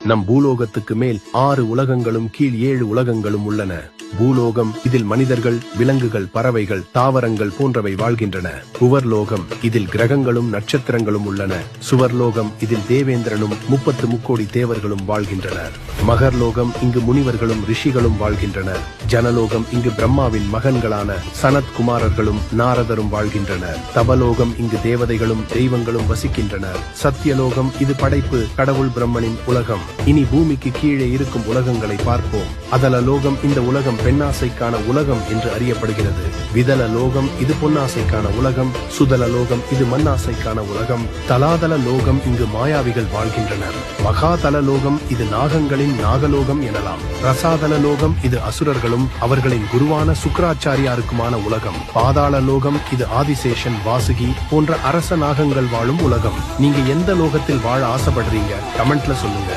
நம் பூலோகத்துக்கு மேல் 6 உலகங்களும் கீழ் 7 உலகங்களும் உள்ளன. பூலோகம், இதில் மனிதர்கள், விலங்குகள், பறவைகள், தாவரங்கள் போன்றவை வாழ்கின்றன. புவர்லோகம், இதில் கிரகங்களும் நட்சத்திரங்களும் உள்ளன. சுவர்லோகம், இதில் தேவேந்திரனும் 30 முக்கோடி தேவர்களும் வாழ்கின்றனர். மகர்லோகம், இங்கு முனிவர்களும் ரிஷிகளும் வாழ்கின்றனர். ஜனலோகம், இங்கு பிரம்மாவின் மகன்களான சனத் குமாரர்களும் நாரதரும் வாழ்கின்றனர். தபலோகம், இங்கு தேவதைகளும் தெய்வங்களும் வசிக்கின்றனர். சத்தியலோகம், இது படைப்பு, கடவுள் பிரம்மனின் உலகம். இனி பூமிக்கு கீழே இருக்கும் உலகங்களை பார்ப்போம். அதல லோகம், இந்த உலகம் பெண்ணாசைக்கான உலகம் என்று அறியப்படுகிறது. விதல லோகம், இது பொன்னாசைக்கான உலகம். சுதல லோகம், இது மண்ணாசைக்கான உலகம். தலாதல லோகம், இங்கு மாயாவிகள் வாழ்கின்றனர். மகாதல லோகம், இது நாகங்களின் நாகலோகம் எனலாம். ரசாதல லோகம், இது அசுரர்களும் அவர்களின் குருவான சுக்கராச்சாரியாருக்குமான உலகம். பாதாள லோகம், இது ஆதிசேஷன், வாசுகி போன்ற அரச நாகங்கள் வாழும் உலகம். நீங்க எந்த லோகத்தில் வாழ ஆசைப்படுறீங்க? கமெண்ட்ல சொல்லுங்க.